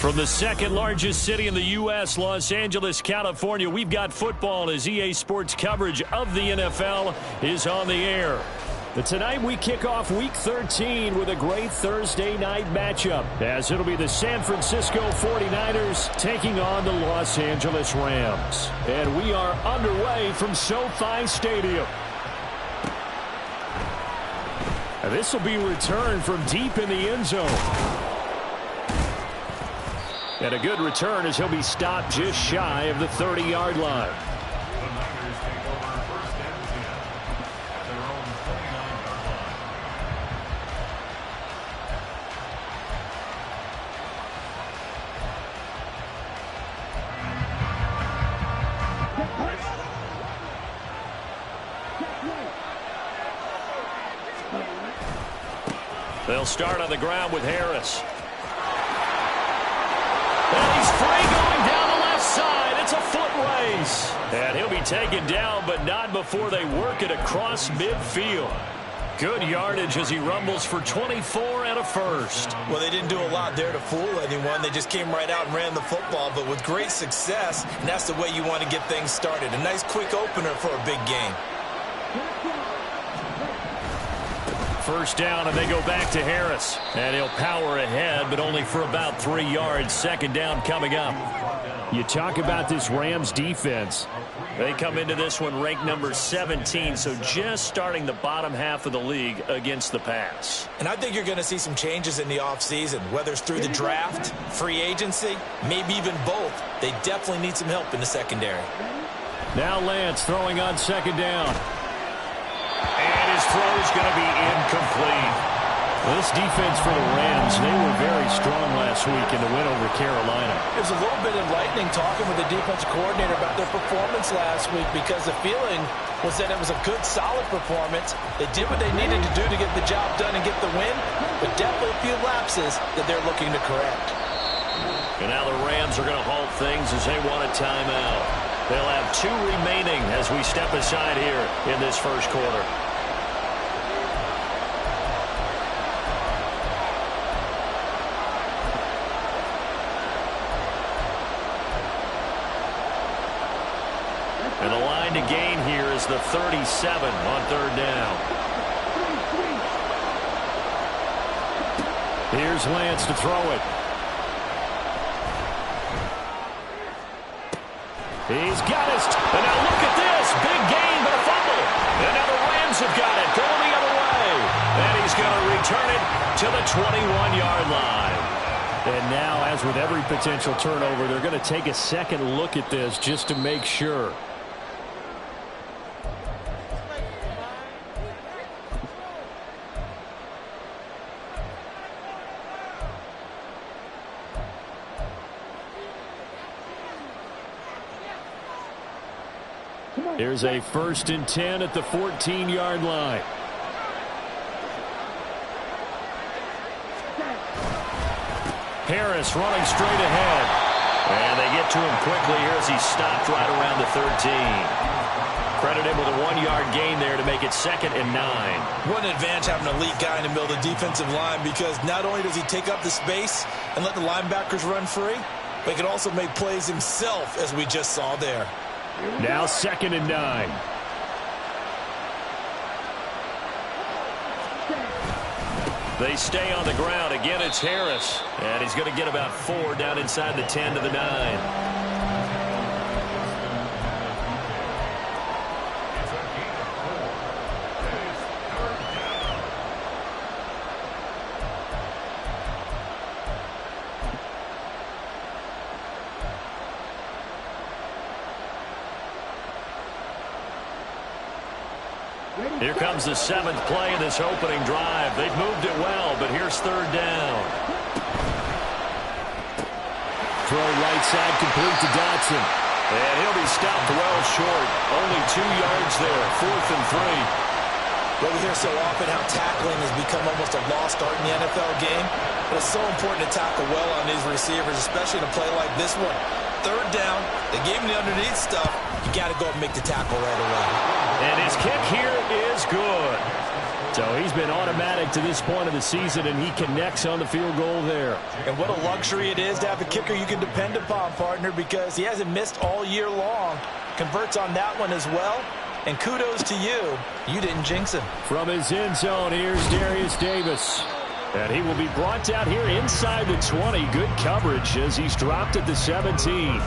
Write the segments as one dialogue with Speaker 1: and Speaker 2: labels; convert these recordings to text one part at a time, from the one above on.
Speaker 1: From the second largest city in the U.S., Los Angeles, California, we've got football as EA Sports coverage of the NFL is on the air. But tonight we kick off Week 13 with a great Thursday night matchup, as it'll be the San Francisco 49ers taking on the Los Angeles Rams. And we are underway from SoFi Stadium. And this will be returned from deep in the end zone. And a good return as he'll be stopped just shy of the 30-yard line. They'll start on the ground with Harris. And he's free going down the left side. It's a foot race. And he'll be taken down, but not before they work it across midfield. Good yardage as he rumbles for 24 and a first.
Speaker 2: Well, they didn't do a lot there to fool anyone. They just came right out and ran the football, but with great success, and that's the way you want to get things started. A nice quick opener for a big game.
Speaker 1: First down, and they go back to Harris. And he'll power ahead, but only for about 3 yards. Second down coming up. You talk about this Rams defense. They come into this one ranked number 17, so just starting the bottom half of the league against the pass.
Speaker 2: And I think you're going to see some changes in the offseason, whether it's through the draft, free agency, maybe even both. They definitely need some help in the secondary.
Speaker 1: Now Lance throwing on second down. And his throw is going to be incomplete. Well, this defense for the Rams, they were very strong last week in the win over Carolina.
Speaker 3: It was a little bit enlightening talking with the defensive coordinator about their performance last week, because the feeling was that it was a good, solid performance. They did what they needed to do to get the job done and get the win, but definitely a few lapses that they're looking to correct.
Speaker 1: And now the Rams are going to halt things as they want a timeout. They'll have 2 remaining as we step aside here in this first quarter. And the line to gain here is the 37 on third down. Here's Lance to throw it. He's got his... And now look at this. Big gain, but a fumble. And now the Rams have got it. Going the other way. And he's going to return it to the 21-yard line. And now, as with every potential turnover, they're going to take a second look at this just to make sure. Here's a 1st and 10 at the 14-yard line. Harris running straight ahead. And they get to him quickly here as he's stopped right around the 13. Credit him with a 1-yard gain there to make it 2nd and 9.
Speaker 2: What an advantage having an elite guy in the middle of the defensive line, because not only does he take up the space and let the linebackers run free, but he can also make plays himself, as we just saw there.
Speaker 1: Now 2nd and 9. They stay on the ground. Again, it's Harris. And he's going to get about 4 down inside the 10 to the 9. Here comes the 7th play in this opening drive. They've moved it well, but here's 3rd down. Throw right side complete to Dotson. And he'll be stopped well short. Only 2 yards there. 4th and 3.
Speaker 2: Well, we hear so often how tackling has become almost a lost art in the NFL game. But it's so important to tackle well on these receivers, especially in a play like this one. 3rd down, they gave him the underneath stuff. You got to go and make the tackle right away.
Speaker 1: And his kick here is good. So he's been automatic to this point of the season, and he connects on the field goal there.
Speaker 3: And what a luxury it is to have a kicker you can depend upon, partner, because he hasn't missed all year long. Converts on that one as well. And kudos to you. You didn't jinx him.
Speaker 1: From his end zone, here's Darius Davis. And he will be brought down here inside the 20. Good coverage as he's dropped at the 17.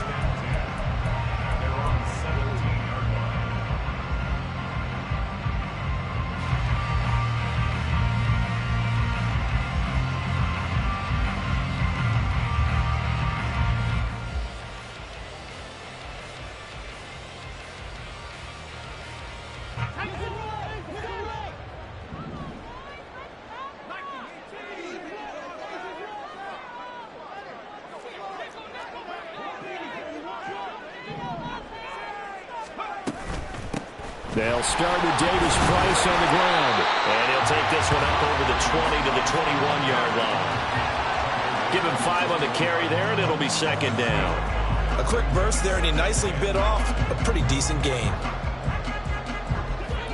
Speaker 1: They'll start with Davis Price on the ground.
Speaker 4: And he'll take this one up over the 20 to the 21-yard line. Give him 5 on the carry there, and it'll be second down.
Speaker 2: A quick burst there, and he nicely bit off a pretty decent gain.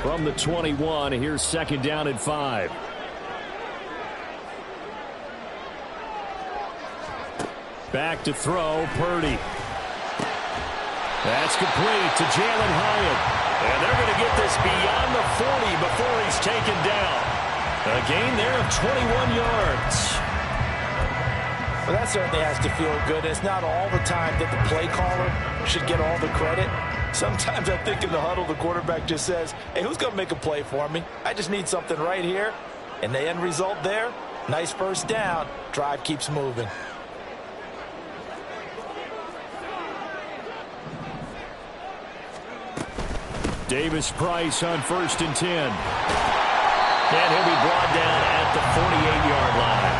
Speaker 1: From the 21, here's second down at 5. Back to throw, Purdy. That's complete to Jalen Hyatt. And they're going to get this beyond the 40 before he's taken down. A gain there of 21 yards.
Speaker 3: Well, that certainly has to feel good. It's not all the time that the play caller should get all the credit. Sometimes I think in the huddle, the quarterback just says, hey, who's going to make a play for me? I just need something right here. And the end result there, nice first down. Drive keeps moving.
Speaker 1: Davis Price on 1st and 10. And he'll be brought down at the 48-yard line.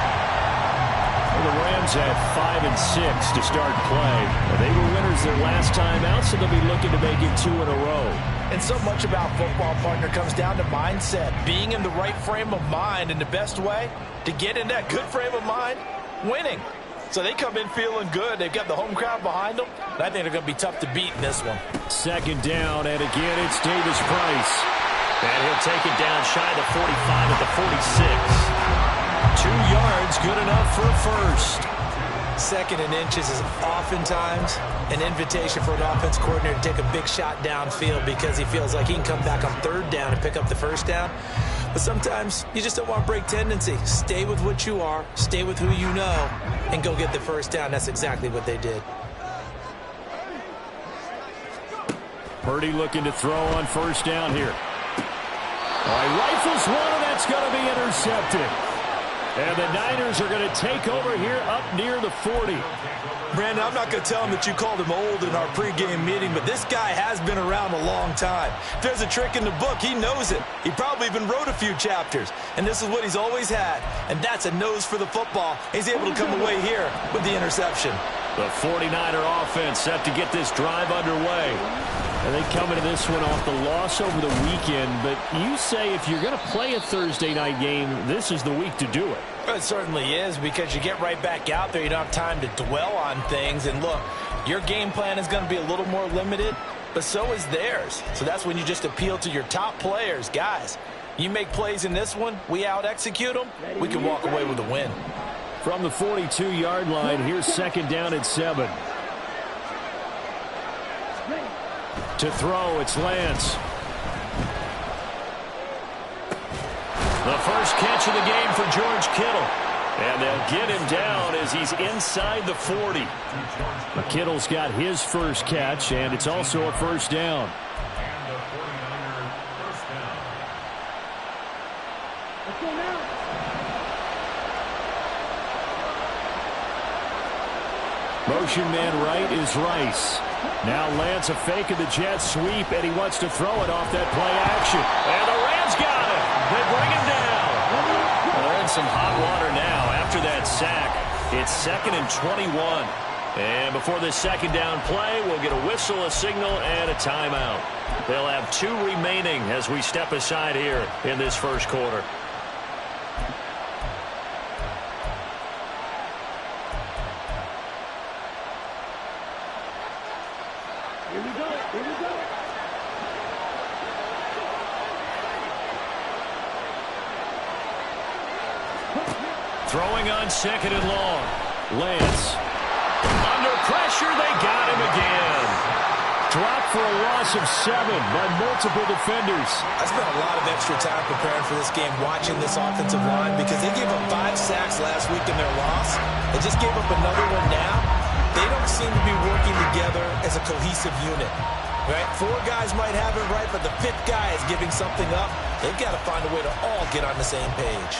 Speaker 1: Well, the Rams had 5 and 6 to start play. They were winners their last time out, so they'll be looking to make it 2 in a row.
Speaker 3: And so much about football, partner, comes down to mindset. Being in the right frame of mind, and the best way to get in that good frame of mind, winning. So they come in feeling good. They've got the home crowd behind them. And I think they're going to be tough to beat in this one.
Speaker 1: Second down, and again, it's Davis Price.
Speaker 4: And he'll take it down shy of the 45 at the 46.
Speaker 1: 2 yards, good enough for a first.
Speaker 3: Second and inches is oftentimes an invitation for an offense coordinator to take a big shot downfield because he feels like he can come back on 3rd down and pick up the first down. But sometimes you just don't want to break tendency. Stay with what you are, stay with who you know, and go get the first down. That's exactly what they did.
Speaker 1: Purdy looking to throw on 1st down here. All right, rifles one, and that's going to be intercepted. And the Niners are going to take over here up near the 40.
Speaker 2: Brandon, I'm not going to tell him that you called him old in our pregame meeting, but this guy has been around a long time. If there's a trick in the book, he knows it. He probably even wrote a few chapters, and this is what he's always had, and that's a nose for the football. He's able to come away here with the interception.
Speaker 1: The 49er offense set to get this drive underway. And they come into this one off the loss over the weekend, but you say if you're going to play a Thursday night game, this is the week to do it.
Speaker 3: It certainly is, because you get right back out there. You don't have time to dwell on things. And look, your game plan is going to be a little more limited, but so is theirs. So that's when you just appeal to your top players. Guys, you make plays in this one, we out-execute them, we can walk away with a win.
Speaker 1: From the 42-yard line, here's second down at 7. To throw, it's Lance. The first catch of the game for George Kittle. And they'll get him down as he's inside the 40. Kittle's got his first catch, and it's also a first down. Motion man right is Rice. Now Lance a fake of the jet sweep, and he wants to throw it off that play action. And the Rams got it. They bring him down. Well, they're in some hot water now after that sack. It's 2nd and 21. And before this second down play, we'll get a whistle, a signal, and a timeout. They'll have 2 remaining as we step aside here in this first quarter. Throwing on 2nd and long. Lance. Under pressure, they got him again. Dropped for a loss of 7 by multiple defenders.
Speaker 2: I spent a lot of extra time preparing for this game, watching this offensive line, because they gave up 5 sacks last week in their loss. They just gave up another one now. They don't seem to be working together as a cohesive unit. Right? 4 guys might have it right, but the 5th guy is giving something up. They've got to find a way to all get on the same page.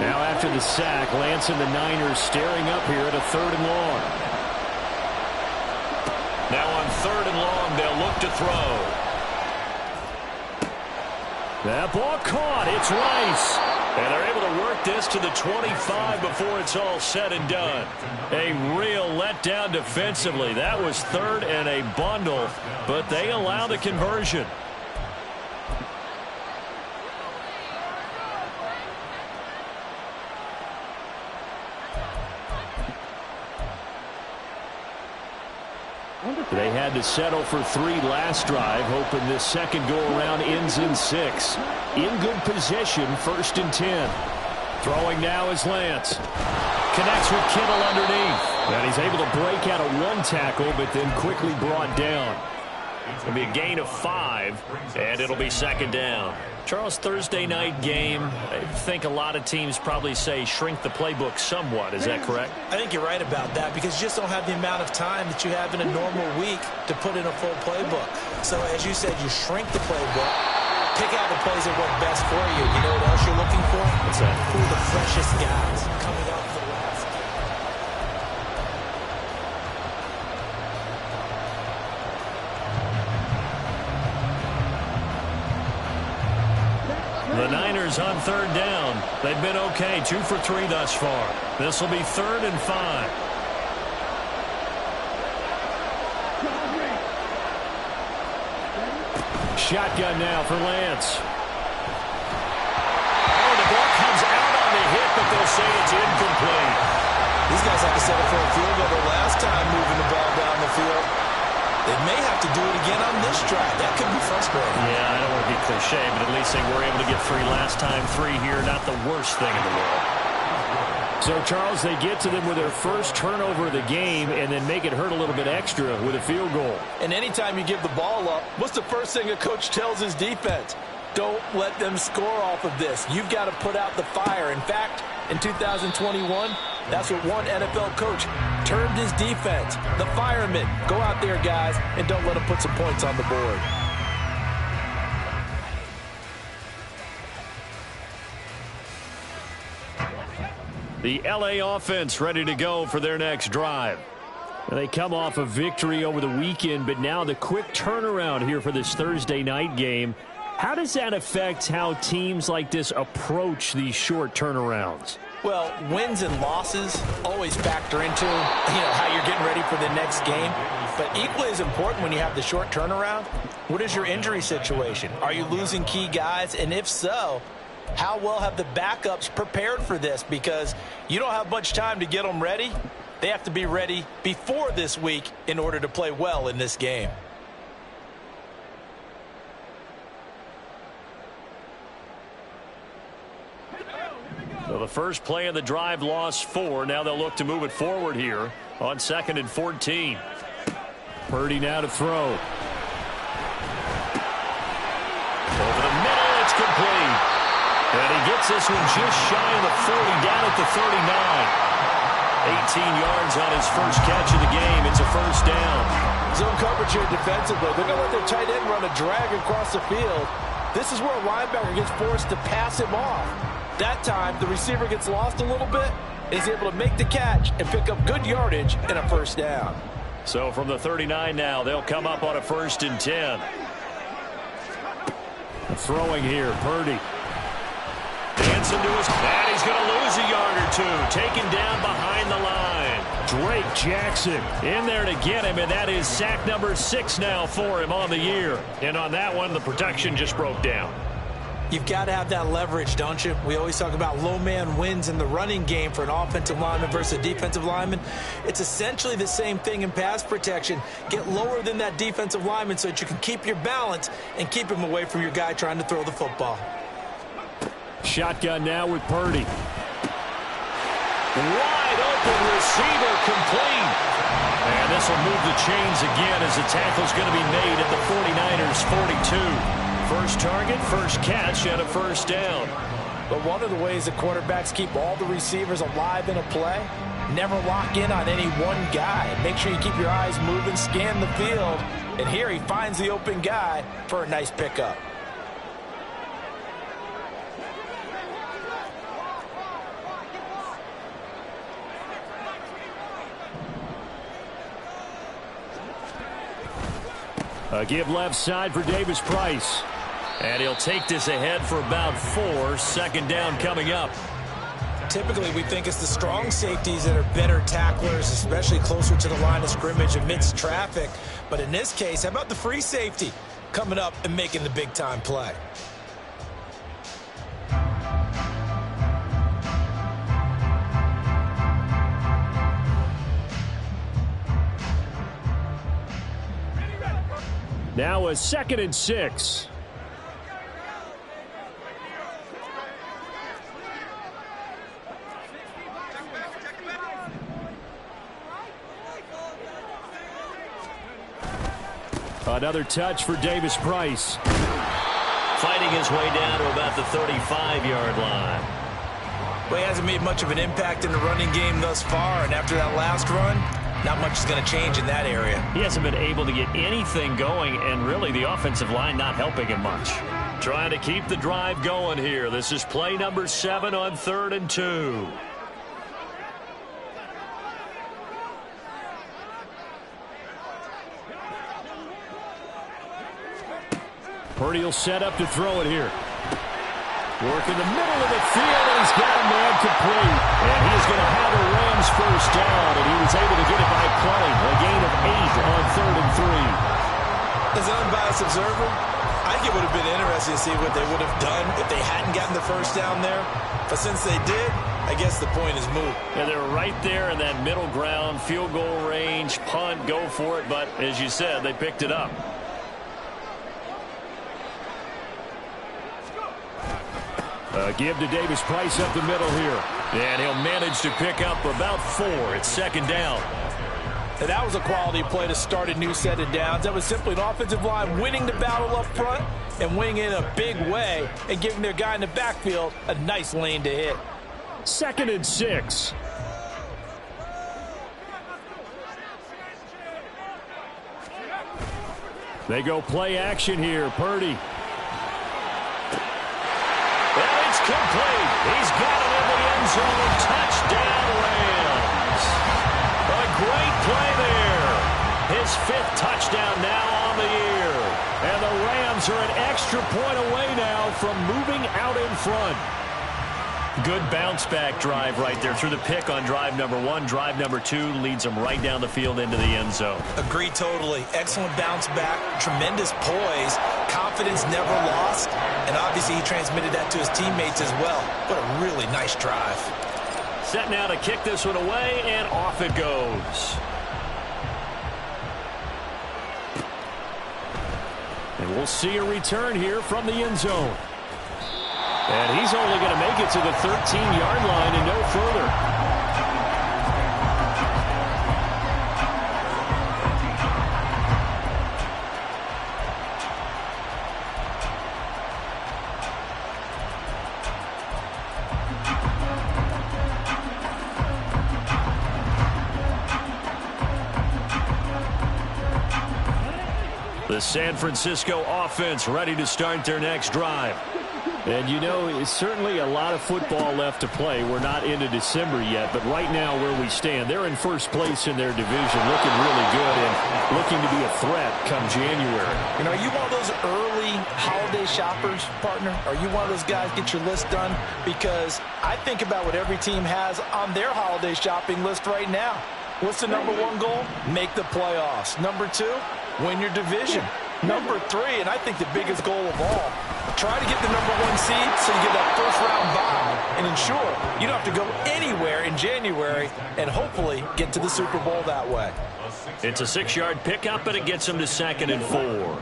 Speaker 1: Now after the sack, Lance and the Niners staring up here at a 3rd and long.
Speaker 4: Now on 3rd and long, they'll look to throw.
Speaker 1: That ball caught. It's Rice. And they're able to work this to the 25 before it's all said and done. A real letdown defensively. That was 3rd and a bundle, but they allow the conversion. They had to settle for 3 last drive, hoping this second go-around ends in 6. In good position, 1st and 10. Throwing now is Lance. Connects with Kittle underneath. And he's able to break out of 1 tackle, but then quickly brought down.
Speaker 4: It'll be a gain of 5, and it'll be 2nd down.
Speaker 1: Charles, Thursday night game, I think a lot of teams probably say shrink the playbook somewhat. Is that correct?
Speaker 2: I think you're right about that, because you just don't have the amount of time that you have in a normal week to put in a full playbook. So as you said, you shrink the playbook, pick out the plays that work best for you. You know what else you're looking for?
Speaker 1: What's that?
Speaker 2: Who are the freshest guys coming off the last?
Speaker 1: The Niners on 3rd down. They've been okay, 2 for 3 thus far. This will be 3rd and 5. Shotgun now for Lance.
Speaker 4: Oh, the ball comes out on the hit, but they'll say it's incomplete.
Speaker 2: These guys had to settle for a field goal their last time moving the ball down the field. They may have to do it again on this drive. That could be frustrating.
Speaker 1: Yeah, I don't want to be cliche, but at least they were able to get 3 last time. 3 here, not the worst thing in the world. So, Charles, they get to them with their first turnover of the game and then make it hurt a little bit extra with a field goal.
Speaker 3: And anytime you give the ball up, what's the first thing a coach tells his defense? Don't let them score off of this. You've got to put out the fire. In fact, in 2021, that's what one NFL coach termed his defense. The firemen. Go out there, guys, and don't let them put some points on the board.
Speaker 1: The LA offense ready to go for their next drive. They come off a victory over the weekend, but now the quick turnaround here for this Thursday night game. How does that affect how teams like this approach these short turnarounds?
Speaker 3: Well, wins and losses always factor into, how you're getting ready for the next game. But equally as important when you have the short turnaround, what is your injury situation? Are you losing key guys? And if so, how well have the backups prepared for this? Because you don't have much time to get them ready. They have to be ready before this week in order to play well in this game.
Speaker 1: So the first play of the drive lost 4. Now they'll look to move it forward here on 2nd and 14. Purdy now to throw. Over the middle, it's complete. And he gets this one just shy of the 40, down at the 39. 18 yards on his first catch of the game. It's a first down.
Speaker 3: Zone coverage here defensively. They're going to let their tight end run a drag across the field. This is where a linebacker gets forced to pass him off. That time, the receiver gets lost a little bit, is able to make the catch and pick up good yardage and a first down.
Speaker 1: So from the 39 now, they'll come up on a 1st and 10. Throwing here, Purdy. Dancing to his bat. He's going to lose a yard or 2. Taken down behind the line. Drake Jackson in there to get him, and that is sack number 6 now for him on the year. And on that one, the protection just broke down.
Speaker 2: You've got to have that leverage, don't you? We always talk about low man wins in the running game for an offensive lineman versus a defensive lineman. It's essentially the same thing in pass protection. Get lower than that defensive lineman so that you can keep your balance and keep him away from your guy trying to throw the football.
Speaker 1: Shotgun now with Purdy.
Speaker 4: Wide open receiver, complete.
Speaker 1: And this will move the chains again as the tackle's going to be made at the 49ers 42. First target, first catch, and a first down.
Speaker 3: But one of the ways that quarterbacks keep all the receivers alive in a play, never lock in on any one guy. Make sure you keep your eyes moving, scan the field. And here he finds the open guy for a nice pickup.
Speaker 1: A give left side for Davis Price.
Speaker 4: And he'll take this ahead for about 4. Second down coming up.
Speaker 2: Typically, we think it's the strong safeties that are better tacklers, especially closer to the line of scrimmage amidst traffic. But in this case, how about the free safety coming up and making the big-time play?
Speaker 1: Now a 2nd and 6. Another touch for Davis Price.
Speaker 4: Fighting his way down to about the 35-yard line.
Speaker 2: Well, he hasn't made much of an impact in the running game thus far, and after that last run, not much is going to change in that area.
Speaker 4: He hasn't been able to get anything going, and really the offensive line not helping him much.
Speaker 1: Trying to keep the drive going here. This is play number 7 on 3rd and 2. Purdy will set up to throw it here. Work in the middle of the field, and he's got a man complete. And he's going to have a Rams first down, and he was able to get it by play. A gain of 8 on 3rd and 3.
Speaker 2: As an unbiased observer, I think it would have been interesting to see what they would have done if they hadn't gotten the first down there. But since they did, I guess the point is moot.
Speaker 1: Yeah, they're right there in that middle ground, field goal range, punt, go for it. But as you said, they picked it up. Give to Davis Price up the middle here. And he'll manage to pick up about 4. It's 2nd down.
Speaker 3: And that was a quality play to start a new set of downs. That was simply an offensive line winning the battle up front and winning in a big way and giving their guy in the backfield a nice lane to hit.
Speaker 1: 2nd and 6. They go play action here. Purdy.
Speaker 4: And it's complete. He's got it in the end zone. Touchdown, Rams. A great play there. His 5th touchdown now on the year. And the Rams are an extra point away now from moving out in front.
Speaker 1: Good bounce-back drive right there through the pick on drive number 1. Drive number 2 leads them right down the field into the end zone.
Speaker 2: Agree totally. Excellent bounce back, tremendous poise, confidence never lost, and obviously he transmitted that to his teammates as well. What a really nice drive.
Speaker 1: Set now to kick this one away, and off it goes. And we'll see a return here from the end zone. And he's only going to make it to the 13-yard line and no further. The San Francisco offense ready to start their next drive. And, you know, it's certainly a lot of football left to play. We're not into December yet, but right now where we stand, they're in first place in their division, looking really good and looking to be a threat come January.
Speaker 3: You know, are you one of those early holiday shoppers, partner? Are you one of those guys get your list done? Because I think about what every team has on their holiday shopping list right now. What's the number 1 goal? Make the playoffs. Number 2, win your division. Number 3, and I think the biggest goal of all, try to get the number 1 seed so you get that first-round bye and ensure you don't have to go anywhere in January and hopefully get to the Super Bowl that way.
Speaker 1: It's a 6-yard pickup, and it gets them to 2nd and 4.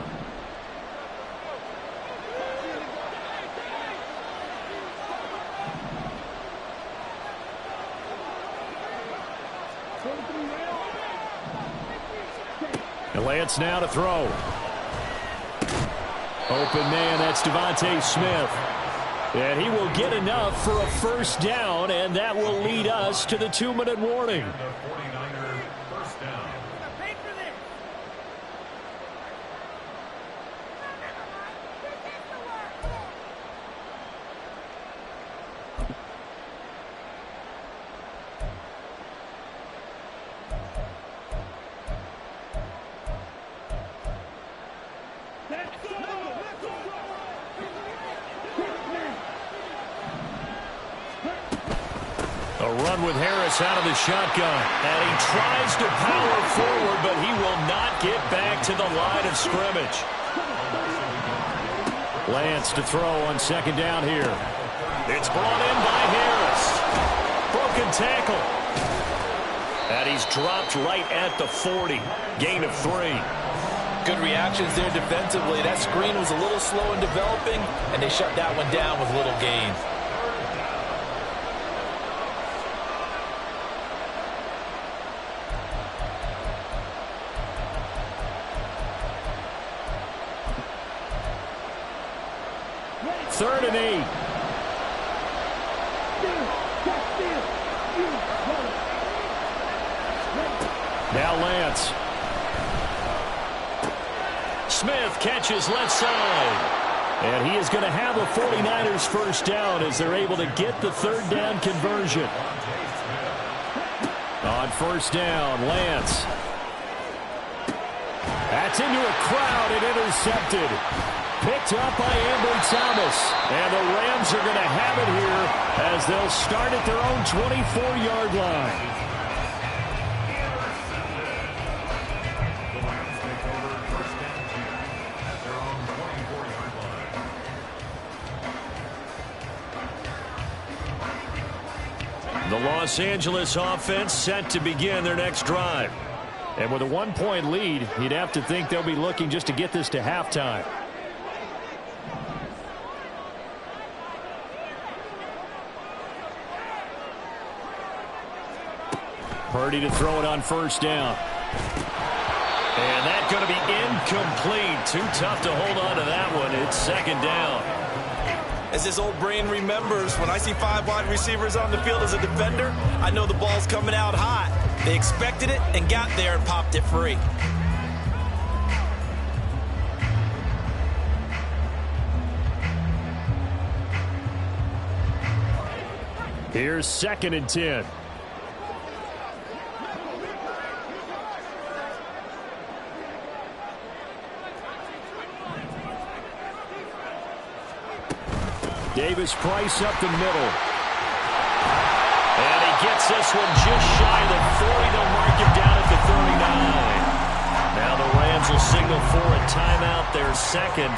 Speaker 1: Lance now to throw. Open man, that's Devontae Smith. And he will get enough for a first down, and that will lead us to the 2-minute warning. A run with Harris out of the shotgun. And he tries to power forward, but he will not get back to the line of scrimmage. Lance to throw on second down here. It's brought in by Harris. Broken tackle. And he's dropped right at the 40. Gain of 3.
Speaker 3: Good reactions there defensively. That screen was a little slow in developing, and they shut that one down with little gain.
Speaker 1: Third and 8. Now Lance. Smith catches left side. And he is going to have a 49ers first down as they're able to get the third down conversion. On first down, Lance. That's into a crowd and intercepted. Picked up by Ambry Thomas. And the Rams are going to have it here as they'll start at their own 24-yard line. The Los Angeles offense set to begin their next drive. And with a 1-point lead, you'd have to think they'll be looking just to get this to halftime. Purdy to throw it on first down. And that's going to be incomplete. Too tough to hold on to that one. It's second down.
Speaker 2: As his old brain remembers, when I see 5 wide receivers on the field as a defender, I know the ball's coming out hot. They expected it and got there and popped it free.
Speaker 1: Here's second and 10. Davis-Price up the middle. And he gets this one just shy of the 40. They'll mark him down at the 39. Now the Rams will signal for a timeout, their second,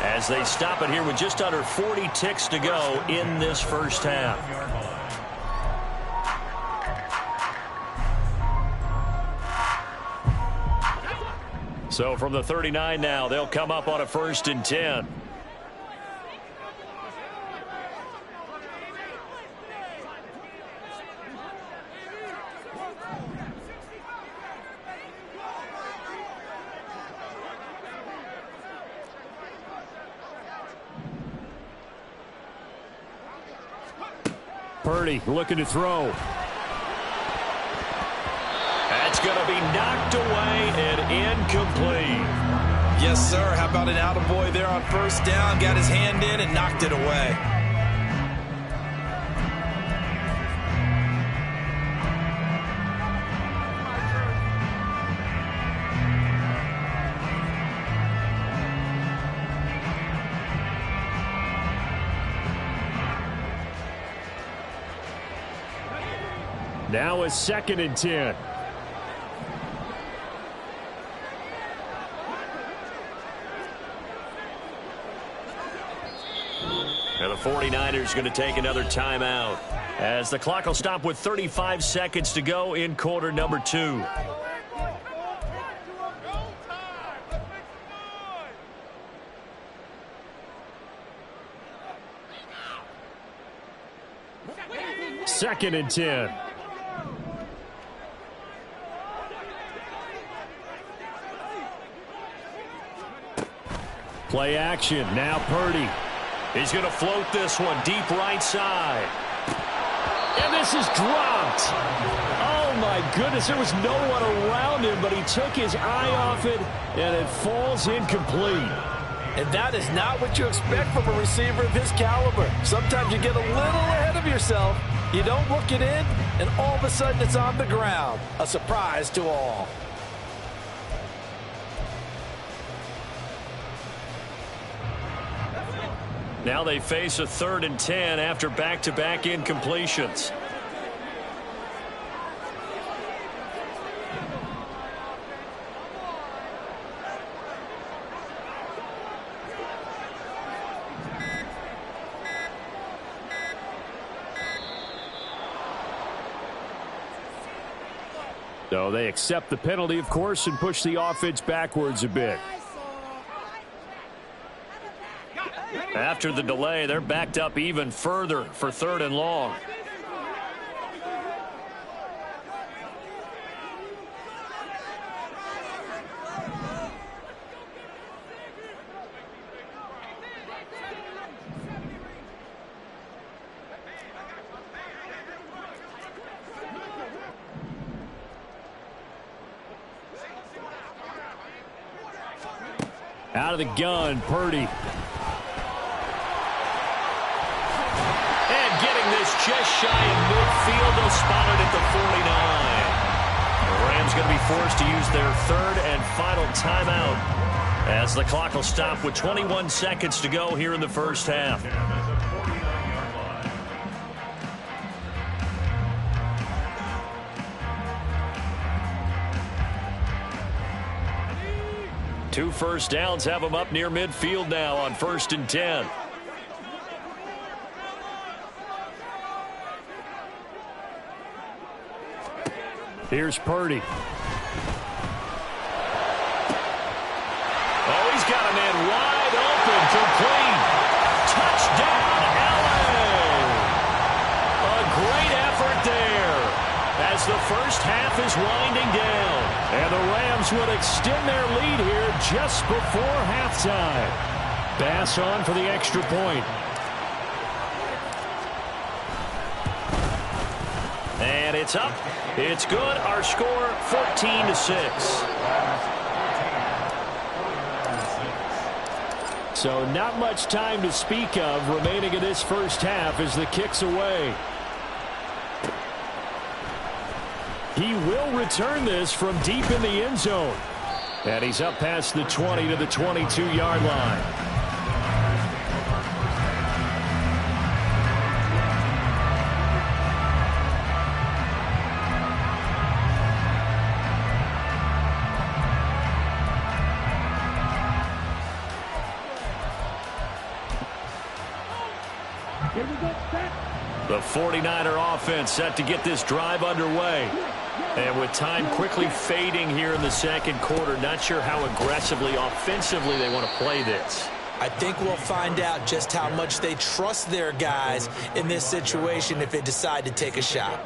Speaker 1: as they stop it here with just under 40 ticks to go in this first half. So from the 39 now, they'll come up on a first and 10. Purdy looking to throw. That's going to be knocked away and incomplete.
Speaker 2: Yes, sir. How about an attaboy there on first down? Got his hand in and knocked it away.
Speaker 1: Now a second and 10. And the 49ers going to take another timeout as the clock will stop with 35 seconds to go in quarter number 2. Second and 10. Play action. Now Purdy.
Speaker 4: He's going to float this one deep right side.
Speaker 1: And this is dropped. Oh, my goodness. There was no one around him, but he took his eye off it, and it falls incomplete.
Speaker 3: And that is not what you expect from a receiver of his caliber. Sometimes you get a little ahead of yourself. You don't look it in, and all of a sudden it's on the ground. A surprise to all.
Speaker 1: Now they face a 3rd and 10 after back-to-back incompletions. So they accept the penalty, of course, and push the offense backwards a bit. After the delay, they're backed up even further for 3rd and long. Out of the gun, Purdy. Just shy of midfield. They'll spot it at the 49. The Rams going to be forced to use their 3rd and final timeout as the clock will stop with 21 seconds to go here in the first half. Two first downs have them up near midfield now on 1st and 10. Here's Purdy. Oh, he's got a man wide open, complete. Touchdown, LA! A great effort there as the first half is winding down. And the Rams will extend their lead here just before halftime. Bass on for the extra point. And it's up. It's good. Our score, 14-6. So not much time to speak of remaining in this first half as the kick's away. He will return this from deep in the end zone. And he's up past the 20 to the 22-yard line. The 49er offense set to get this drive underway. And with time quickly fading here in the second quarter, not sure how aggressively, offensively they want to play this.
Speaker 2: I think we'll find out just how much they trust their guys in this situation if they decide to take a shot.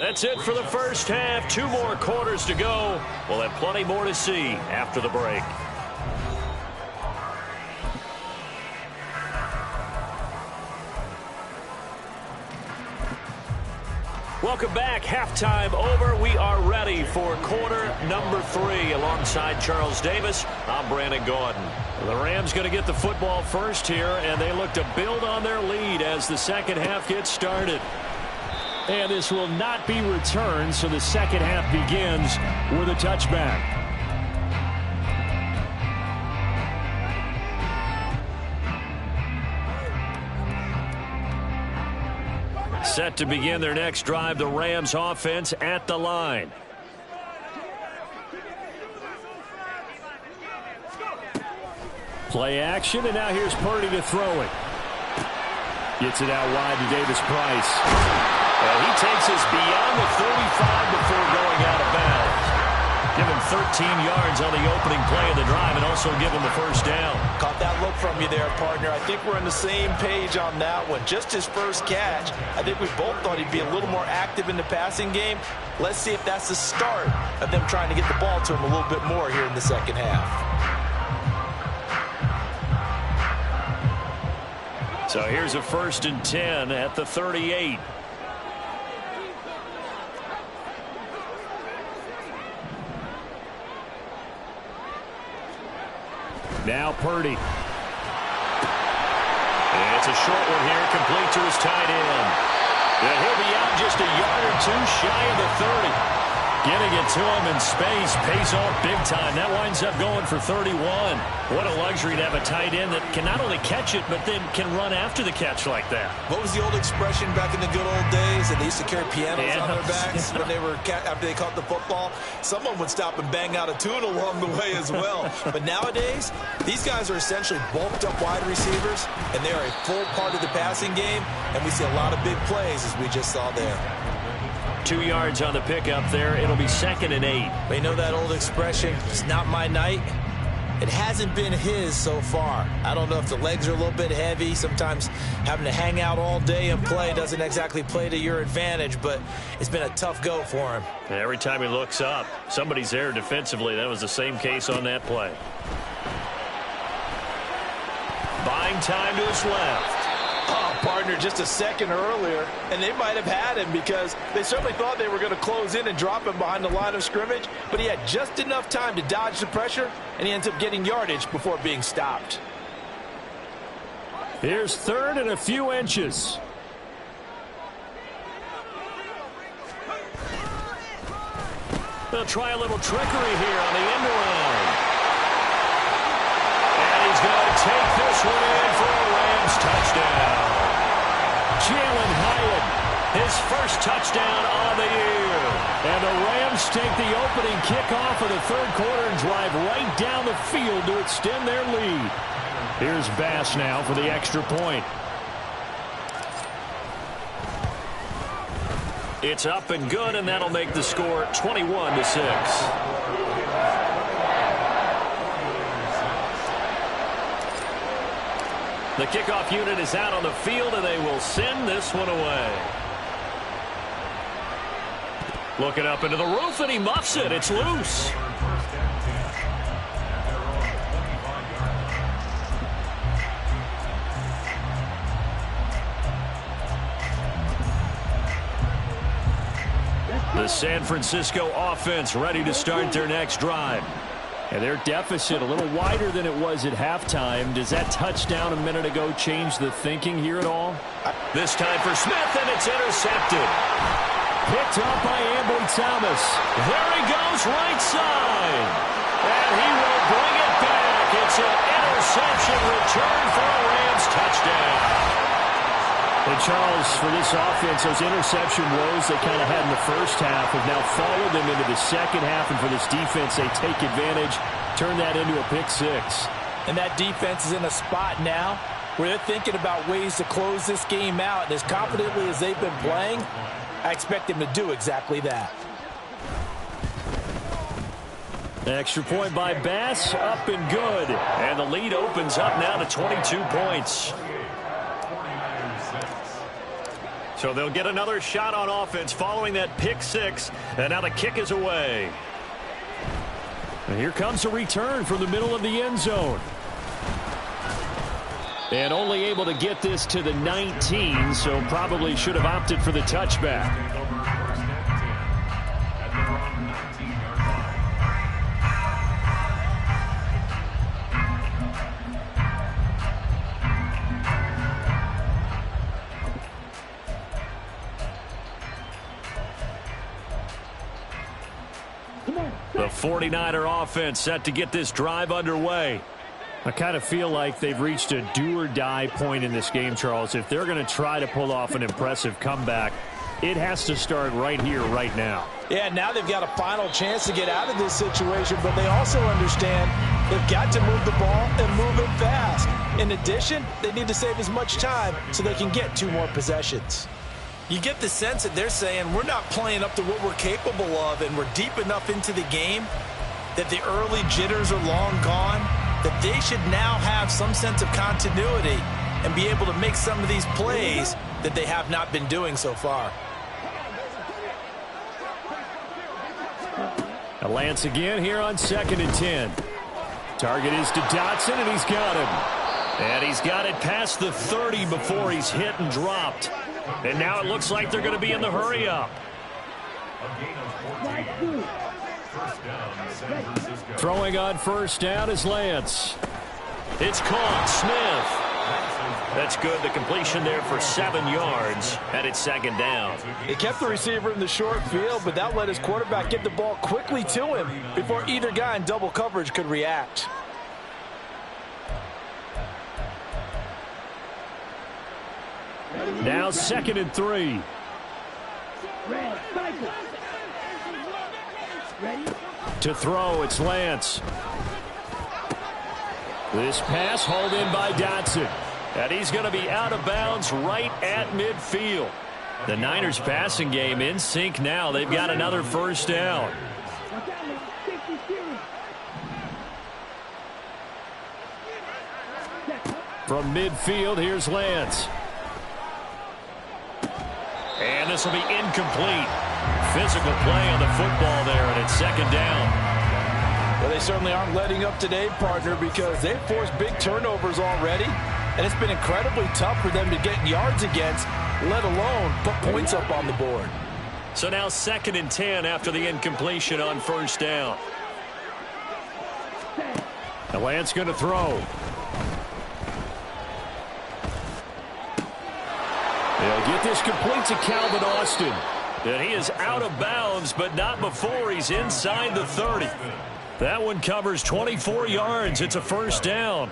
Speaker 1: That's it for the first half. 2 more quarters to go. We'll have plenty more to see after the break. Welcome back. Halftime over. We are ready for quarter number 3. Alongside Charles Davis, I'm Brandon Gaudin. The Rams going to get the football first here, and they look to build on their lead as the second half gets started. And this will not be returned, so the second half begins with a touchback. Set to begin their next drive, the Rams offense at the line. Play action, and now here's Purdy to throw it. Gets it out wide to Davis Price. Well, he takes us beyond the 35 before going out of bounds. Give him 13 yards on the opening play of the drive and also give him the first down.
Speaker 3: Caught that look from you there, partner. I think we're on the same page on that one. Just his first catch. I think we both thought he'd be a little more active in the passing game. Let's see if that's the start of them trying to get the ball to him a little bit more here in the second half.
Speaker 1: So here's a 1st and 10 at the 38. Now Purdy. It's a short one here, complete to his tight end. And he'll be out just a yard or two shy of the 30. Getting it to him in space pays off big time. That winds up going for 31. What a luxury to have a tight end that can not only catch it, but then can run after the catch like that.
Speaker 2: What was the old expression back in the good old days? And they used to carry pianos on their backs when they were after they caught the football. Someone would stop and bang out a tune along the way as well. But nowadays, these guys are essentially bulked up wide receivers, and they are a full part of the passing game. And we see a lot of big plays, as we just saw there.
Speaker 1: 2 yards on the pickup there. It'll be 2nd and 8.
Speaker 2: But you know that old expression, it's not my night? It hasn't been his so far. I don't know if the legs are a little bit heavy. Sometimes having to hang out all day and play doesn't exactly play to your advantage, but it's been a tough go for him.
Speaker 1: And every time he looks up, somebody's there defensively. That was the same case on that play. Buying time to his left.
Speaker 3: Oh, partner, just a second earlier, and they might have had him because they certainly thought they were going to close in and drop him behind the line of scrimmage, but he had just enough time to dodge the pressure, and he ends up getting yardage before being stopped.
Speaker 1: Here's 3rd and a few inches. They'll try a little trickery here on the end around. And he's going to take this one in for a Rams touchdown. Jalen Hyatt, his first touchdown on the year. And the Rams take the opening kickoff of the 3rd quarter and drive right down the field to extend their lead. Here's Bass now for the extra point. It's up and good, and that'll make the score 21-6. The kickoff unit is out on the field, and they will send this one away. Looking up into the roof, and he muffs it. It's loose. The San Francisco offense ready to start their next drive. And their deficit a little wider than it was at halftime. Does that touchdown a minute ago change the thinking here at all? This time for Smith, and it's intercepted. Picked up by Ambry Thomas. There he goes, right side. And he will bring it back. It's an interception return for a Rams touchdown. And Charles, for this offense, those interception woes they kind of had in the first half have now followed them into the second half. And for this defense, they take advantage, turn that into a pick 6.
Speaker 3: And that defense is in a spot now where they're thinking about ways to close this game out. And as confidently as they've been playing, I expect them to do exactly that.
Speaker 1: Extra point by Bass, up and good. And the lead opens up now to 22 points. So they'll get another shot on offense following that pick 6. And now the kick is away. And here comes a return from the middle of the end zone. And only able to get this to the 19, so probably should have opted for the touchback. The 49er offense set to get this drive underway. I kind of feel like they've reached a do-or-die point in this game, Charles. If they're going to try to pull off an impressive comeback, it has to start right here, right now.
Speaker 3: Yeah, now they've got a final chance to get out of this situation, but they also understand they've got to move the ball and move it fast. In addition, they need to save as much time so they can get 2 more possessions.
Speaker 2: You get the sense that they're saying we're not playing up to what we're capable of, and we're deep enough into the game that the early jitters are long gone, that they should now have some sense of continuity and be able to make some of these plays that they have not been doing so far.
Speaker 1: A Lance again here on 2nd and 10. Target is to Dotson, and he's got him. And he's got it past the 30 before he's hit and dropped. And now it looks like they're going to be in the hurry-up. Throwing on first down is Lance. It's caught. Smith. That's good. The completion there for 7 yards, and it's second down.
Speaker 3: He kept the receiver in the short field, but that let his quarterback get the ball quickly to him before either guy in double coverage could react.
Speaker 1: Now 2nd and 3. To throw, it's Lance. This pass hauled in by Dotson. And he's going to be out of bounds right at midfield. The Niners passing game in sync now. They've got another first down. From midfield, here's Lance. And this will be incomplete. Physical play on the football there, and it's second down.
Speaker 3: Well, they certainly aren't letting up today, partner, because they've forced big turnovers already, and it's been incredibly tough for them to get yards against, let alone put points up on the board.
Speaker 1: So now 2nd and 10 after the incompletion on first down. The Lance going to throw. They'll get this complete to Calvin Austin. And he is out of bounds, but not before he's inside the 30. That one covers 24 yards. It's a first down.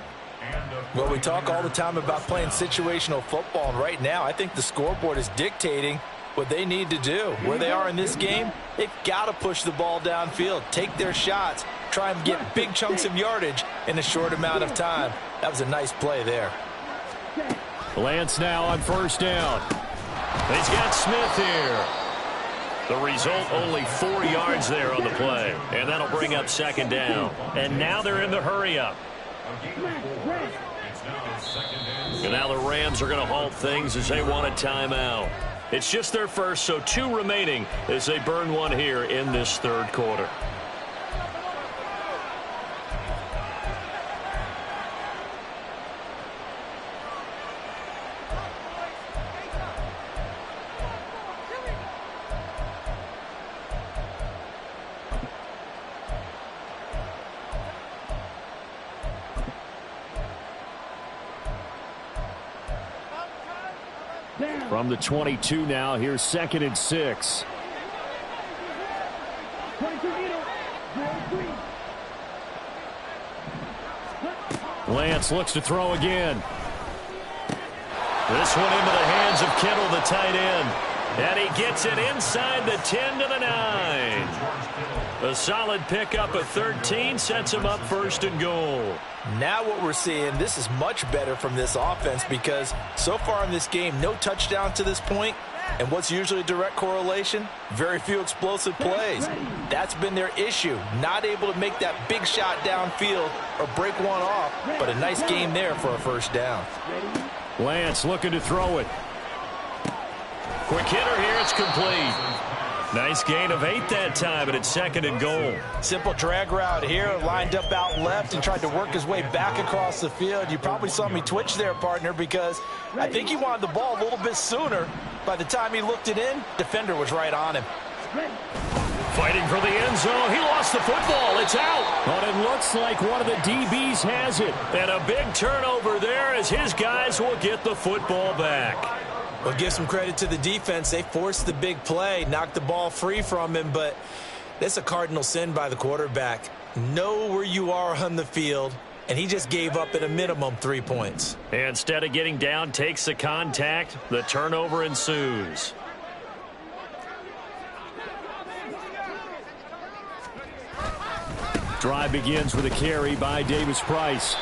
Speaker 3: Well, we talk all the time about playing situational football, and right now I think the scoreboard is dictating what they need to do. Where they are in this game, they've got to push the ball downfield, take their shots, try and get big chunks of yardage in a short amount of time. That was a nice play there.
Speaker 1: Lance now on first down. He's got Smith here. The result, only 4 yards there on the play. And that'll bring up second down. And now they're in the hurry-up. And now the Rams are going to halt things as they want a timeout. It's just their first, so 2 remaining as they burn one here in this third quarter. From the 22 now, here's 2nd and 6. Lance looks to throw again. This one into the hands of Kittle, the tight end. And he gets it inside the 10 to the 9. A solid pickup of 13 sets him up 1st and goal.
Speaker 3: Now what we're seeing, this is much better from this offense because so far in this game, no touchdown to this point. And what's usually a direct correlation? Very few explosive plays. That's been their issue. Not able to make that big shot downfield or break one off, but a nice game there for a first down.
Speaker 1: Lance looking to throw it. Quick hitter here, it's complete. Nice gain of 8 that time, and it's 2nd and goal.
Speaker 3: Simple drag route here, lined up out left and tried to work his way back across the field. You probably saw me twitch there, partner, because I think he wanted the ball a little bit sooner. By the time he looked it in, defender was right on him.
Speaker 1: Fighting for the end zone. He lost the football. It's out. But it looks like one of the DBs has it. And a big turnover there as his guys will get the football back.
Speaker 2: Well, give some credit to the defense. They forced the big play, knocked the ball free from him, but that's a cardinal sin by the quarterback. Know where you are on the field, and he just gave up at a minimum 3 points.
Speaker 1: Instead of getting down, takes the contact. The turnover ensues. Drive begins with a carry by Davis Price.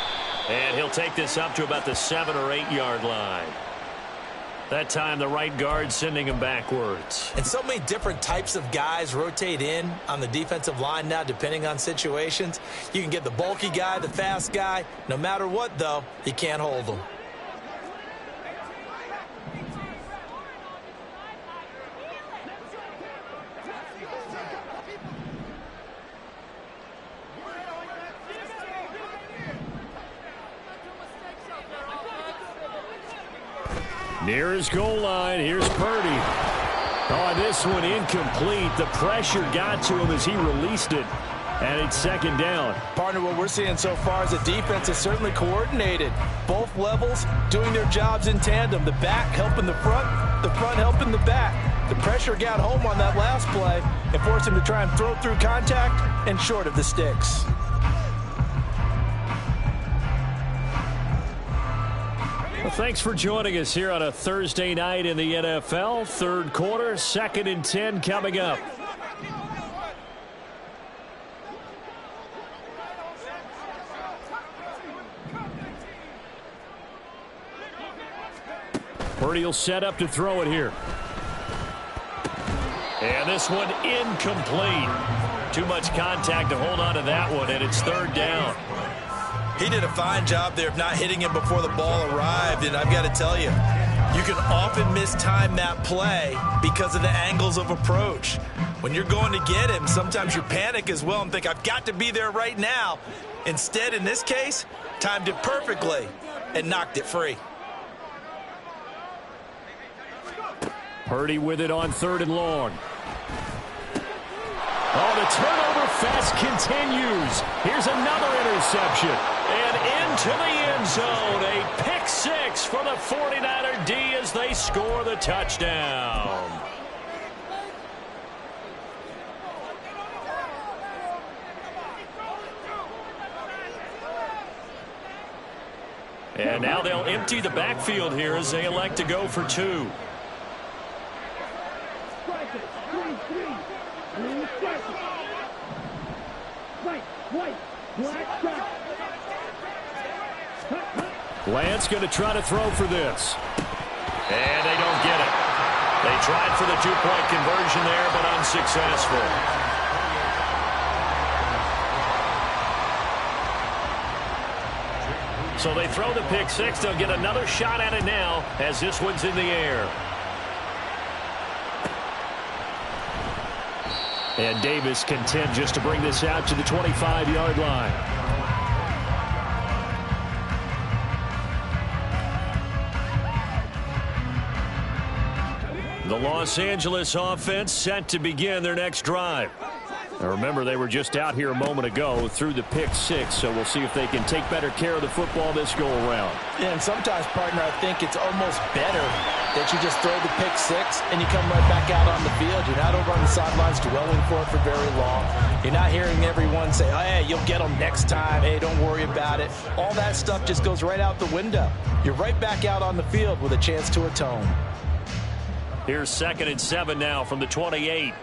Speaker 1: And he'll take this up to about the 7 or 8 yard line. That time, the right guard sending him backwards.
Speaker 2: And so many different types of guys rotate in on the defensive line now, depending on situations. You can get the bulky guy, the fast guy. No matter what, though, you can't hold them.
Speaker 1: Near his goal line, here's Purdy. Oh, this one incomplete. The pressure got to him as he released it. And it's second down.
Speaker 3: Partner, what we're seeing so far is the defense is certainly coordinated. Both levels doing their jobs in tandem. The back helping the front helping the back. The pressure got home on that last play and forced him to try and throw through contact and short of the sticks.
Speaker 1: Well, thanks for joining us here on a Thursday night in the NFL. Third quarter, 2nd and 10 coming up. Purdy will set up to throw it here. And this one incomplete. Too much contact to hold on to that one, and it's third down.
Speaker 2: He did a fine job there of not hitting him before the ball arrived, and I've got to tell you, you can often mistime that play because of the angles of approach. When you're going to get him, sometimes you panic as well and think, I've got to be there right now. Instead, in this case, timed it perfectly and knocked it free.
Speaker 1: Purdy with it on 3rd and long. Oh, the turnover fest continues. Here's another interception. And into the end zone. A pick six for the 49er D as they score the touchdown. And now they'll empty the backfield here as they elect to go for two. Lance going to try to throw for this. And they don't get it. They tried for the two-point conversion there, but unsuccessful. So they throw the pick six. They'll get another shot at it now as this one's in the air. And Davis content just to bring this out to the 25-yard line. The Los Angeles offense set to begin their next drive. Now remember, they were just out here a moment ago through the pick six, so we'll see if they can take better care of the football this go-around.
Speaker 3: Yeah, and sometimes, partner, I think it's almost better that you just throw the pick six and you come right back out on the field. You're not over on the sidelines dwelling for it for very long. You're not hearing everyone say, oh, hey, you'll get them next time. Hey, don't worry about it. All that stuff just goes right out the window. You're right back out on the field with a chance to atone.
Speaker 1: Here's 2nd and 7 now from the 28.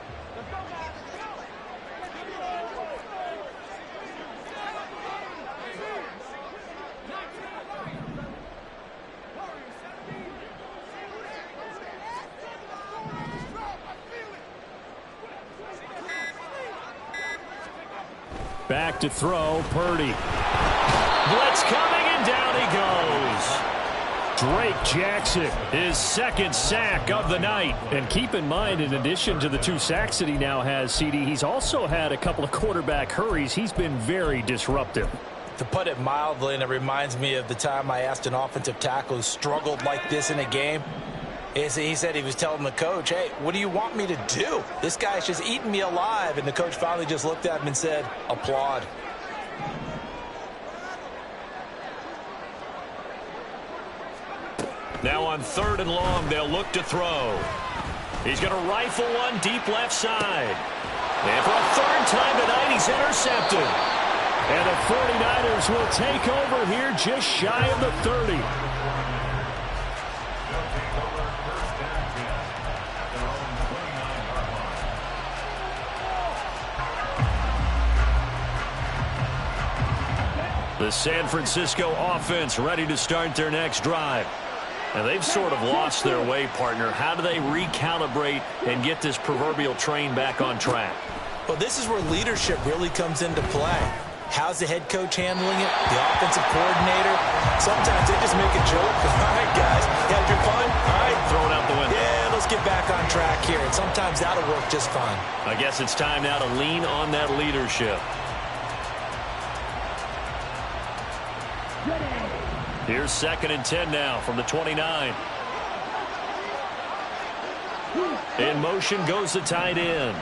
Speaker 1: Back to throw, Purdy. Blitz coming, and down he goes. Drake Jackson, his 2nd sack of the night. And keep in mind, in addition to the 2 sacks that he now has, CD, he's also had a couple of quarterback hurries. He's been very disruptive.
Speaker 3: To put it mildly, and it reminds me of the time I asked an offensive tackle who struggled like this in a game. He said he was telling the coach, hey, what do you want me to do? This guy's just eating me alive. And the coach finally just looked at him and said, applaud.
Speaker 1: Now on 3rd and long, they'll look to throw. He's going to rifle one deep left side. And for a 3rd time tonight, he's intercepted. And the 49ers will take over here just shy of the 30. The San Francisco offense ready to start their next drive. And they've sort of lost their way, partner. How do they recalibrate and get this proverbial train back on track?
Speaker 2: Well, this is where leadership really comes into play. How's the head coach handling it? The offensive coordinator? Sometimes they just make a joke. All right, guys, you had your fun? All right.
Speaker 1: Throw it out the window.
Speaker 2: Yeah, let's get back on track here. And sometimes that'll work just fine.
Speaker 1: I guess it's time now to lean on that leadership. Here's 2nd and 10 now from the 29. In motion goes the tight end.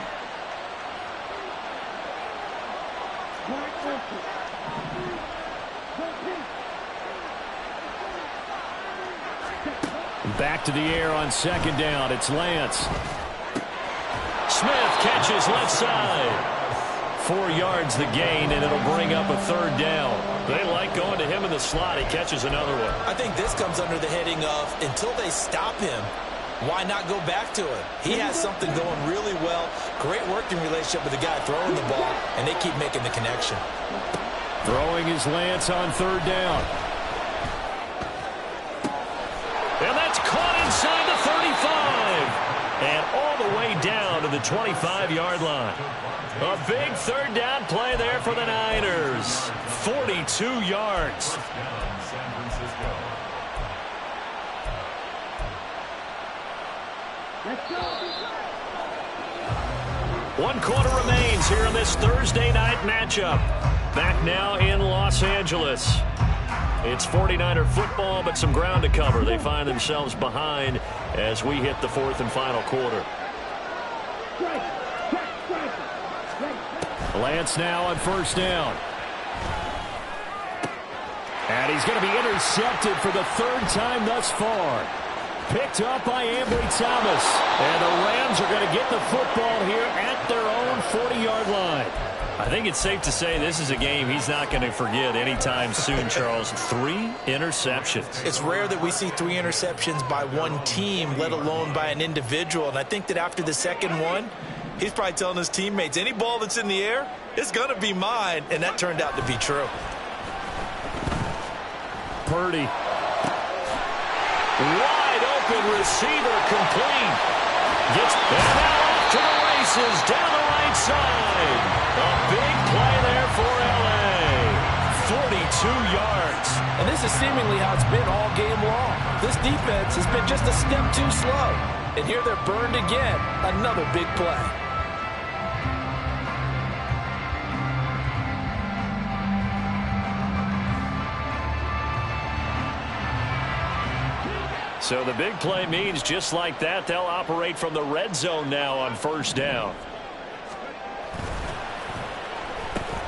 Speaker 1: Back to the air on second down. It's Lance. Smith catches left side. 4 yards the gain, and it'll bring up a third down. They like going to him in the slot. He catches another one.
Speaker 2: I think this comes under the heading of until they stop him, why not go back to him? He has something going really well. Great working relationship with the guy throwing the ball, and they keep making the connection.
Speaker 1: Throwing is Lance on third down. And that's caught inside the 35. And all the way down to the 25-yard line. A big third down play there for the Niners. 42 yards. One quarter remains here in this Thursday night matchup. Back now in Los Angeles. It's 49er football, but some ground to cover. They find themselves behind as we hit the fourth and final quarter. Lance now on first down. And he's going to be intercepted for the third time thus far. Picked up by Ambry Thomas. And the Rams are going to get the football here at their own 40-yard line. I think it's safe to say this is a game he's not going to forget anytime soon, Charles. 3 interceptions.
Speaker 2: It's rare that we see 3 interceptions by one team, let alone by an individual. And I think that after the second one, he's probably telling his teammates, any ball that's in the air is going to be mine. And that turned out to be true.
Speaker 1: Purdy. Wide open receiver complete. Gets back off to the races down the right side. A big play there for L.A. 42 yards.
Speaker 3: And this is seemingly how it's been all game long. This defense has been just a step too slow. And here they're burned again. Another big play.
Speaker 1: So the big play means just like that, they'll operate from the red zone now on first down.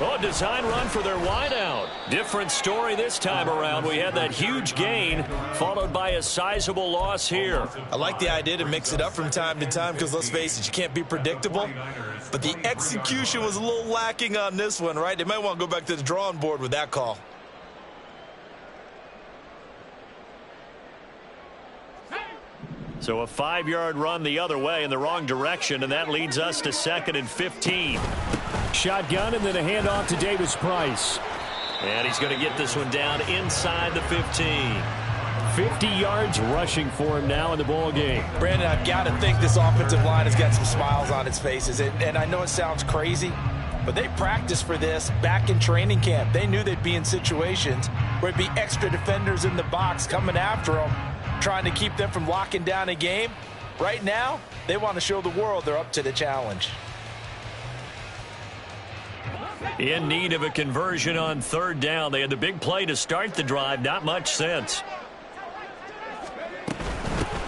Speaker 1: Oh, design run for their wideout. Different story this time around. We had that huge gain followed by a sizable loss here.
Speaker 2: I like the idea to mix it up from time to time because, let's face it, you can't be predictable. But the execution was a little lacking on this one, right? They might want to go back to the drawing board with that call.
Speaker 1: So a 5-yard run the other way in the wrong direction, and that leads us to 2nd and 15. Shotgun and then a handoff to Davis Price. And he's going to get this one down inside the 15. 50 yards rushing for him now in the ball game.
Speaker 3: Brandon, I've got to think this offensive line has got some smiles on its faces. And I know it sounds crazy, but they practiced for this back in training camp. They knew they'd be in situations where it'd be extra defenders in the box coming after them, trying to keep them from locking down a game. Right now, they want to show the world they're up to the challenge.
Speaker 1: In need of a conversion on third down. They had the big play to start the drive. Not much sense.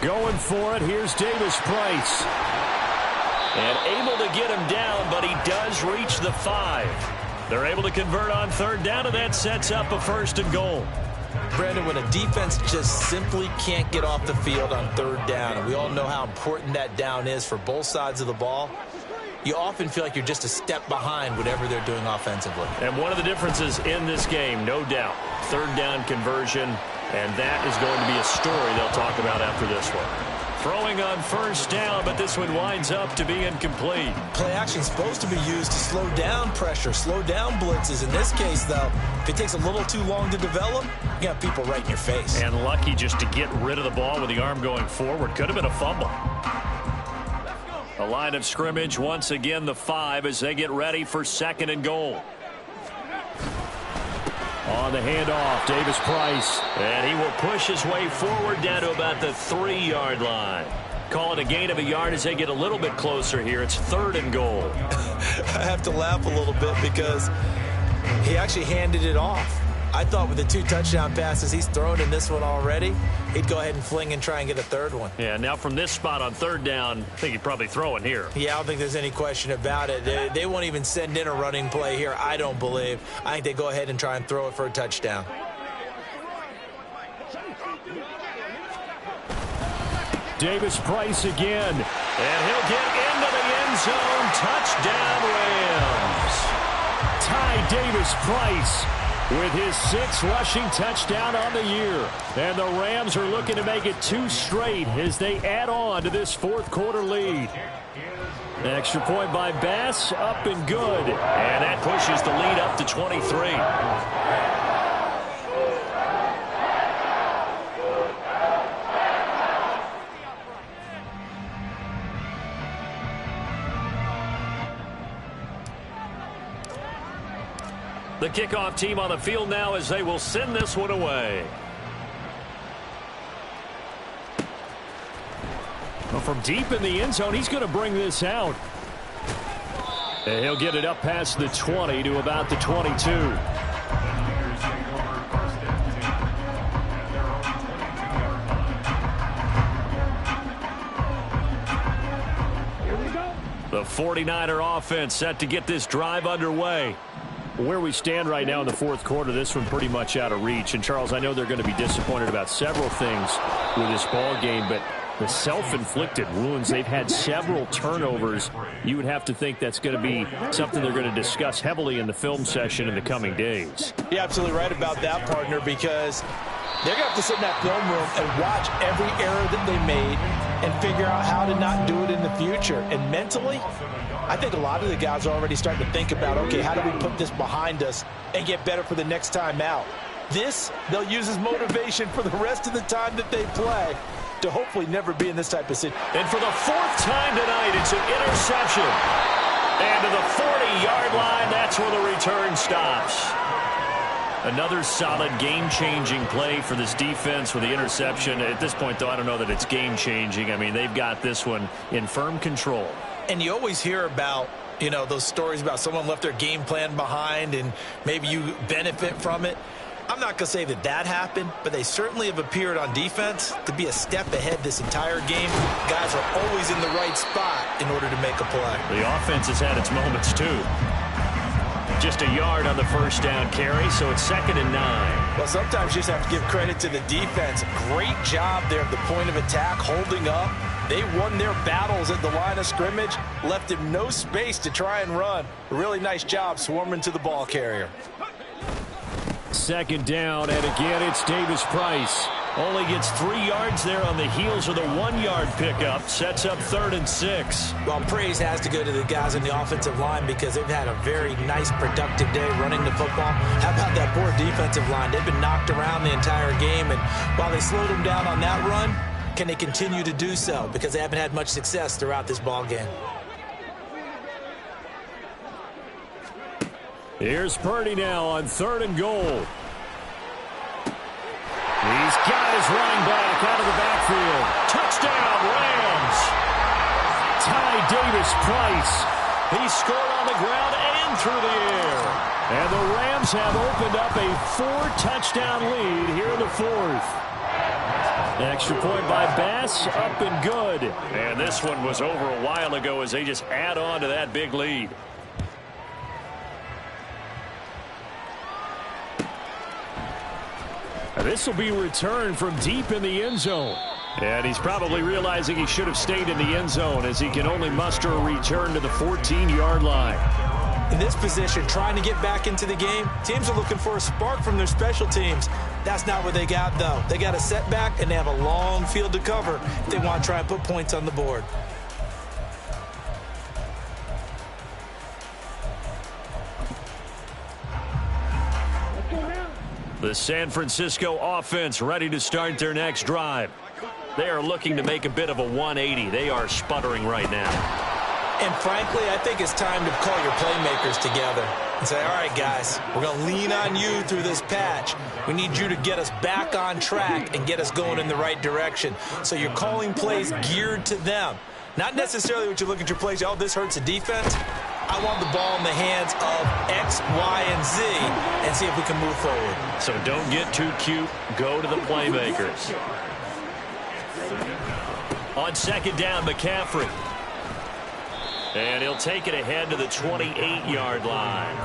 Speaker 1: Going for it. Here's Davis Price. And able to get him down, but he does reach the 5. They're able to convert on third down, and that sets up a 1st and goal.
Speaker 2: Brandon, when a defense just simply can't get off the field on third down, and we all know how important that down is for both sides of the ball, you often feel like you're just a step behind whatever they're doing offensively.
Speaker 1: And one of the differences in this game, no doubt, third down conversion, and that is going to be a story they'll talk about after this one. Throwing on first down, but this one winds up to be incomplete.
Speaker 2: Play action is supposed to be used to slow down pressure, slow down blitzes. In this case, though, if it takes a little too long to develop, you got people right in your face.
Speaker 1: And lucky just to get rid of the ball with the arm going forward. Could have been a fumble. A line of scrimmage, once again the 5 as they get ready for 2nd and goal. On the handoff, Davis Price. And he will push his way forward down to about the 3-yard line. Call it a gain of a yard as they get a little bit closer here. It's 3rd and goal.
Speaker 2: I have to laugh a little bit because he actually handed it off. I thought with the 2 touchdown passes he's thrown in this one already, he'd go ahead and fling and try and get a third one.
Speaker 1: Yeah, now from this spot on 3rd down, I think he'd probably throw it here.
Speaker 2: Yeah, I don't think there's any question about it. They won't even send in a running play here, I don't believe. I think they go ahead and try and throw it for a touchdown.
Speaker 1: Davis Price again. And he'll get into the end zone. Touchdown, Rams. Ty Davis Price with his 6th rushing touchdown on the year. And the Rams are looking to make it 2 straight as they add on to this 4th quarter lead. Extra point by Bass, up and good. And that pushes the lead up to 23. The kickoff team on the field now as they will send this one away. Well, from deep in the end zone, he's going to bring this out. And he'll get it up past the 20 to about the 22. The 49er offense set to get this drive underway. Where we stand right now in the 4th quarter, this one pretty much out of reach. And, Charles, I know they're going to be disappointed about several things with this ball game, but the self-inflicted wounds, they've had several turnovers. You would have to think that's going to be something they're going to discuss heavily in the film session in the coming days.
Speaker 3: You're absolutely right about that, partner, because they're going to have to sit in that film room and watch every error that they made and figure out how to not do it in the future. And mentally, I think a lot of the guys are already starting to think about, okay, how do we put this behind us and get better for the next time out? This, they'll use as motivation for the rest of the time that they play to hopefully never be in this type of situation.
Speaker 1: And for the 4th time tonight, it's an interception. And to the 40-yard line, that's where the return stops. Another solid game-changing play for this defense with the interception. At this point, though, I don't know that it's game-changing. I mean, they've got this one in firm control.
Speaker 2: And you always hear about, you know, those stories about someone left their game plan behind and maybe you benefit from it. I'm not going to say that that happened, but they certainly have appeared on defense to be a step ahead this entire game. Guys are always in the right spot in order to make a play.
Speaker 1: The offense has had its moments, too. Just a yard on the 1st down carry, so it's 2nd and 9.
Speaker 3: Well, sometimes you just have to give credit to the defense. Great job there at the point of attack, holding up. They won their battles at the line of scrimmage, left him no space to try and run. A really nice job swarming to the ball carrier.
Speaker 1: 2nd down, and again it's Davis Price. Only gets 3 yards there on the heels of the 1-yard pickup. Sets up 3rd and 6.
Speaker 2: Well, praise has to go to the guys in the offensive line because they've had a very nice, productive day running the football. How about that poor defensive line? They've been knocked around the entire game, and while they slowed them down on that run, can they continue to do so? Because they haven't had much success throughout this ball game.
Speaker 1: Here's Purdy now on 3rd and goal. He's got his running back out of the backfield. Touchdown, Rams. Ty Davis Price. He scored on the ground and through the air. And the Rams have opened up a 4-touchdown lead here in the 4th. Extra point by Bass, up and good. And this one was over a while ago as they just add on to that big lead. This will be returned from deep in the end zone. And he's probably realizing he should have stayed in the end zone as he can only muster a return to the 14-yard line.
Speaker 2: In this position, trying to get back into the game, teams are looking for a spark from their special teams. That's not what they got, though. They got a setback, and they have a long field to cover if they want to try and put points on the board.
Speaker 1: The San Francisco offense ready to start their next drive. They are looking to make a bit of a 180. They are sputtering right now.
Speaker 2: And frankly, I think it's time to call your playmakers together and say, all right, guys, we're going to lean on you through this patch. We need you to get us back on track and get us going in the right direction. So you're calling plays geared to them. Not necessarily what you look at your plays, oh, this hurts the defense. I want the ball in the hands of X, Y, and Z and see if we can move forward.
Speaker 1: So don't get too cute. Go to the playmakers. On second down, McCaffrey. And he'll take it ahead to the 28-yard line.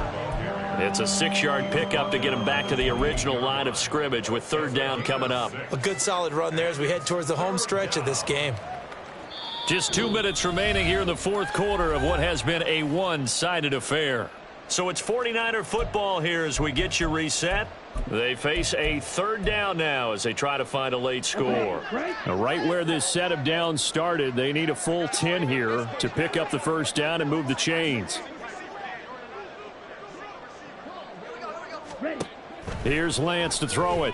Speaker 1: It's a 6-yard pickup to get him back to the original line of scrimmage with third down coming up.
Speaker 2: A good solid run there as we head towards the home stretch of this game.
Speaker 1: Just 2 minutes remaining here in the fourth quarter of what has been a one-sided affair. So it's 49er football here as we get you reset. They face a third down now as they try to find a late score.
Speaker 4: Now, right where this set of downs started, they need a full 10 here to pick up the first down and move the chains. Here's Lance to throw it.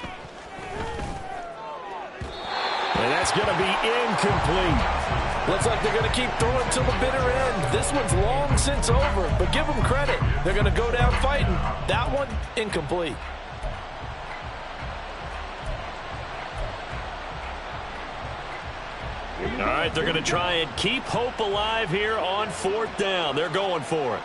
Speaker 4: And that's going to be incomplete.
Speaker 3: Looks like they're going to keep throwing till the bitter end. This one's long since over, but give them credit. They're going to go down fighting. That one, incomplete.
Speaker 1: All right, they're going to try and keep hope alive here on fourth down. They're going for it.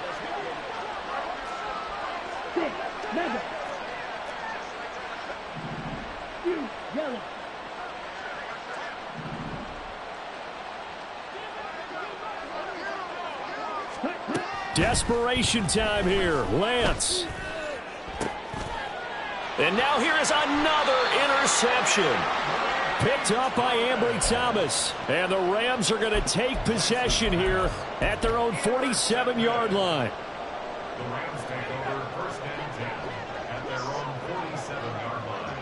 Speaker 4: Desperation time here. Lance.
Speaker 1: And now here is another interception.
Speaker 4: Picked up by Ambry Thomas. And the Rams are going to take possession here at their own 47-yard line.
Speaker 5: The Rams take over first and 10 at their own 47-yard line.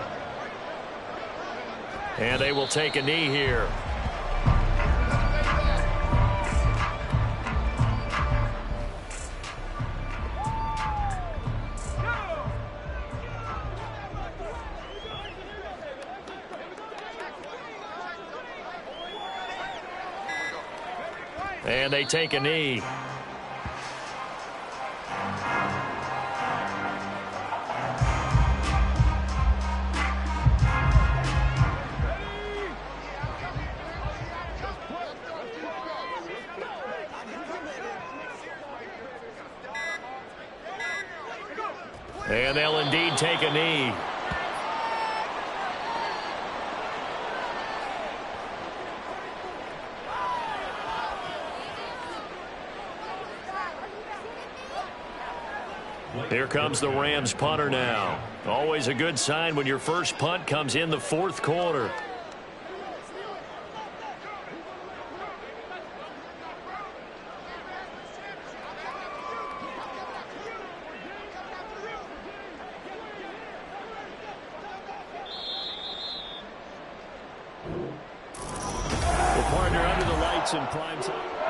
Speaker 1: And they will take a knee here. And they take a knee. And they'll indeed take a knee. Here comes the Rams punter now. Always a good sign when your first punt comes in the fourth quarter.
Speaker 4: The partner under the lights in prime time.